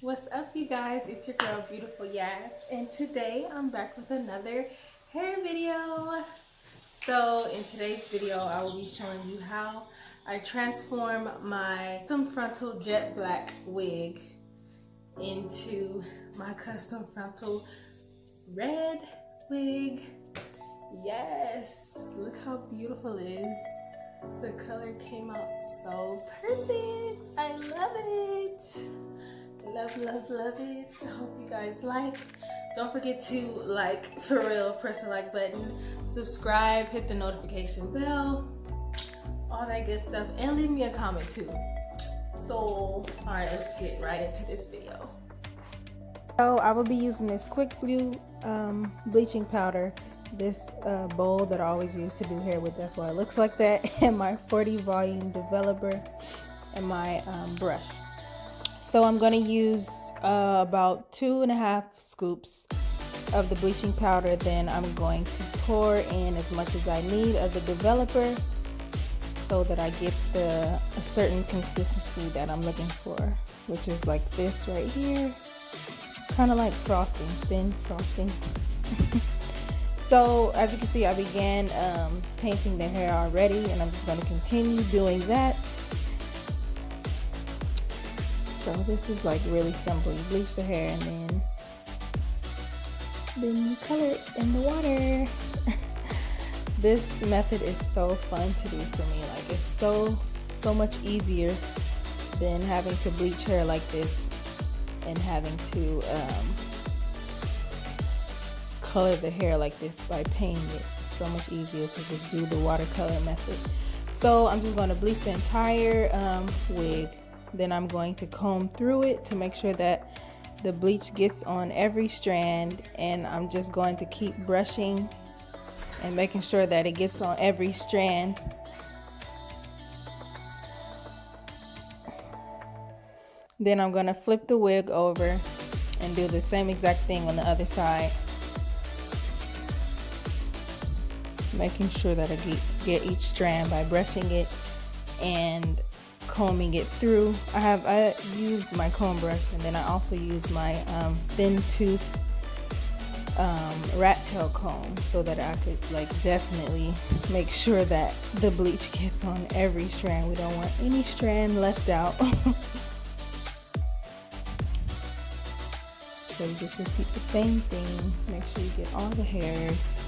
What's up, you guys? It's your girl Beautiful Yas, and today I'm back with another hair video. So in today's video I will be showing you how I transform my custom frontal jet black wig into my custom frontal red wig. Yes, look how beautiful it is. The color came out so perfect. I love it. Love it. I hope you guys like. Don't forget to like, for real, press the like button, subscribe, hit the notification bell, all that good stuff, and leave me a comment too. So all right, let's get right into this video. So I will be using this Quick Blue bleaching powder, this bowl that I always use to do hair with, that's why it looks like that, and my 40 volume developer and my brush. So I'm going to use about 2.5 scoops of the bleaching powder. Then I'm going to pour in as much as I need of the developer so that I get a certain consistency that I'm looking for, which is like this right here, kind of like frosting, thin frosting. So as you can see, I began painting the hair already, and I'm just going to continue doing that. So this is like really simple. You bleach the hair and then you color it in the water. This method is so fun to do for me. Like, it's so much easier than having to bleach hair like this and having to color the hair like this by painting it. It's so much easier to just do the watercolor method. So I'm just going to bleach the entire wig. Then I'm going to comb through it to make sure that the bleach gets on every strand, and I'm just going to keep brushing and making sure that it gets on every strand. Then I'm going to flip the wig over and do the same exact thing on the other side, making sure that I get each strand by brushing it and combing it through. I used my comb brush, and then I also used my thin tooth rat tail comb so that I could like definitely make sure that the bleach gets on every strand. We don't want any strand left out. So you just repeat the same thing. Make sure you get all the hairs.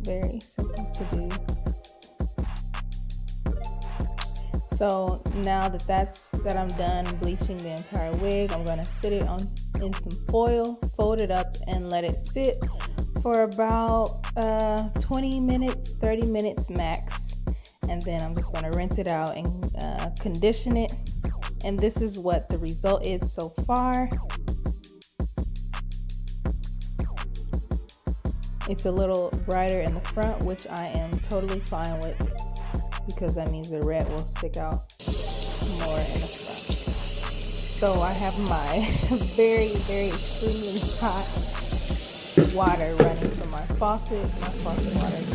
Very simple to do. So now that I'm done bleaching the entire wig, I'm going to sit it in some foil, fold it up, and let it sit for about 20 minutes, 30 minutes max. And then I'm just going to rinse it out and condition it. And this is what the result is so far. It's a little brighter in the front, which I am totally fine with, because that means the red will stick out more in the front. So I have my very extremely hot water running from my faucet. My faucet water is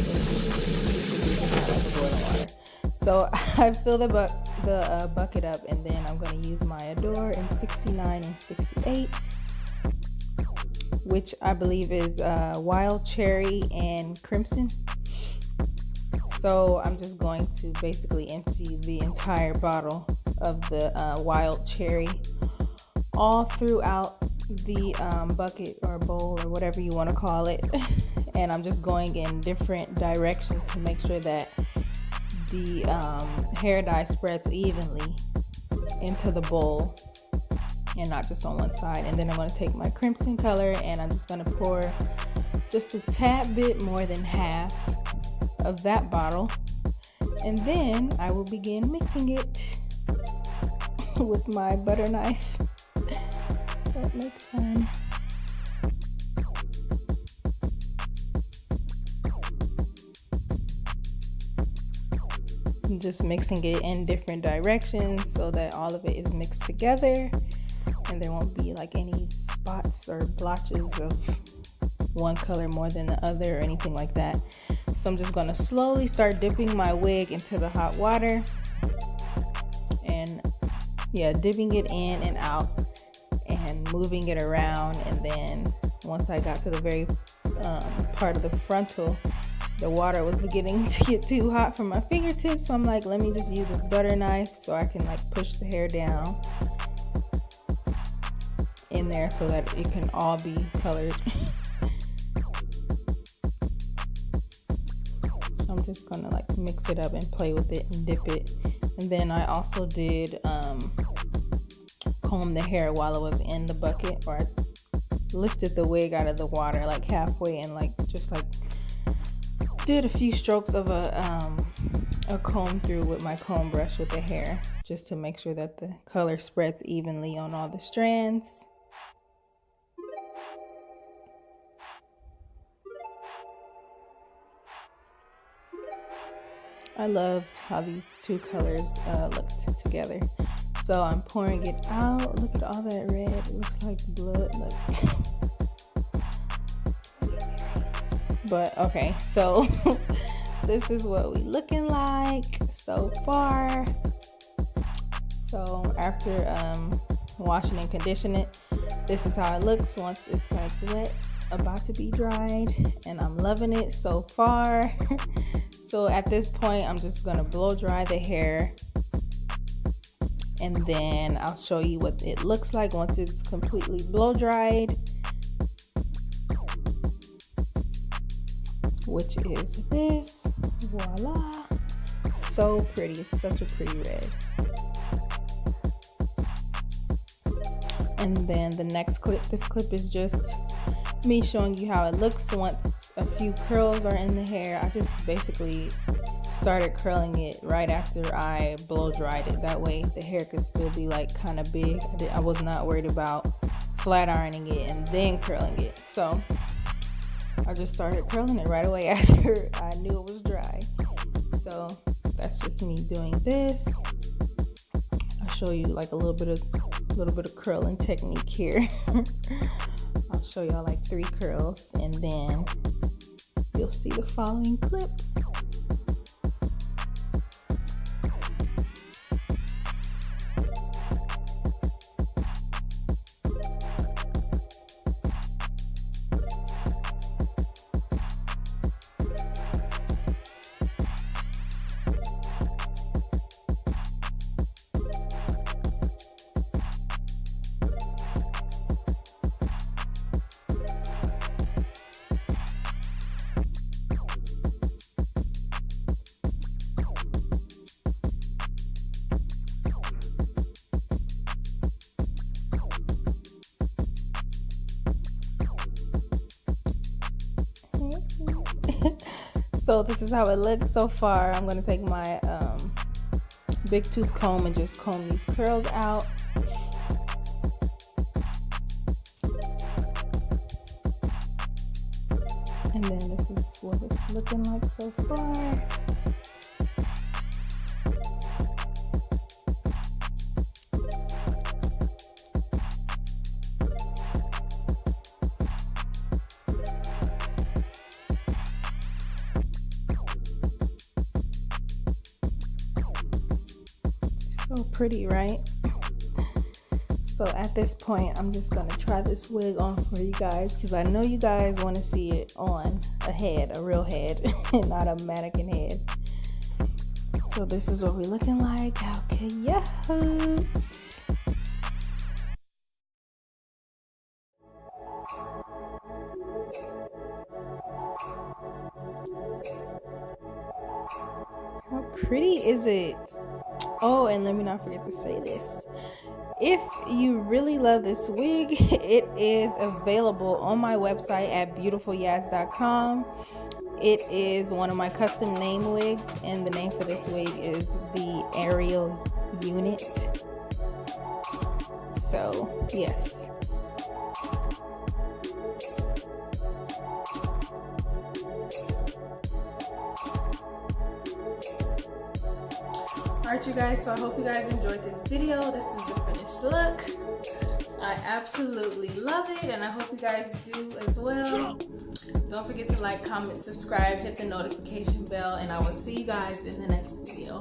boiling water. So I fill the bucket up, and then I'm going to use my Adore in 69 and 68. Which I believe is wild cherry and crimson. So I'm just going to basically empty the entire bottle of the wild cherry all throughout the bucket or bowl or whatever you want to call it. And I'm just going in different directions to make sure that the hair dye spreads evenly into the bowl and not just on one side. And then I'm going to take my crimson color, and I'm just going to pour just a tad bit more than half of that bottle, and then I will begin mixing it with my butter knife. That makes fun. just mixing it in different directions so that all of it is mixed together and there won't be like any spots or blotches of one color more than the other or anything like that. So I'm just going to slowly start dipping my wig into the hot water and dipping it in and out and moving it around. And then once I got to the very part of the frontal, the water was beginning to get too hot for my fingertips, so I'm like, let me just use this butter knife so I can like push the hair down in there so that it can all be colored. So I'm just gonna like mix it up and play with it and dip it. And then I also did comb the hair while it was in the bucket, or I lifted the wig out of the water like halfway and like just like did a few strokes of a comb through with my comb brush with the hair, just to make sure that the color spreads evenly on all the strands. I loved how these two colors looked together. So I'm pouring it out. Look at all that red. It looks like blood. Look. But okay, so this is what we looking like so far. So after washing and conditioning it, this is how it looks once it's like wet, about to be dried, and I'm loving it so far. So at this point, I'm just gonna blow dry the hair, and then I'll show you what it looks like once it's completely blow dried, which is this. Voila, so pretty. It's such a pretty red. And then the next clip, this clip is just me showing you how it looks once a few curls are in the hair. I just basically started curling it right after I blow dried it. That way the hair could still be like kind of big. I was not worried about flat ironing it and then curling it. So I just started curling it right away after I knew it was dry. So that's just me doing this. I'll show you like a little bit of curling technique here. I'll show y'all like 3 curls and then you'll see the following clip. So this is how it looks so far. I'm going to take my big tooth comb and just comb these curls out. And then this is what it's looking like so far. So pretty, right? So at this point, I'm just gonna try this wig on for you guys because I know you guys want to see it on a head, a real head, and not a mannequin head. So this is what we're looking like. Okay, yeah. How pretty is it? Oh, and let me not forget to say this. If you really love this wig, it is available on my website at beautifulyaz.com. It is one of my custom name wigs, and the name for this wig is the Aerial Unit. So, yes. Alright you guys, so I hope you guys enjoyed this video. This is the finished look. I absolutely love it, and I hope you guys do as well. Don't forget to like, comment, subscribe, hit the notification bell, and I will see you guys in the next video.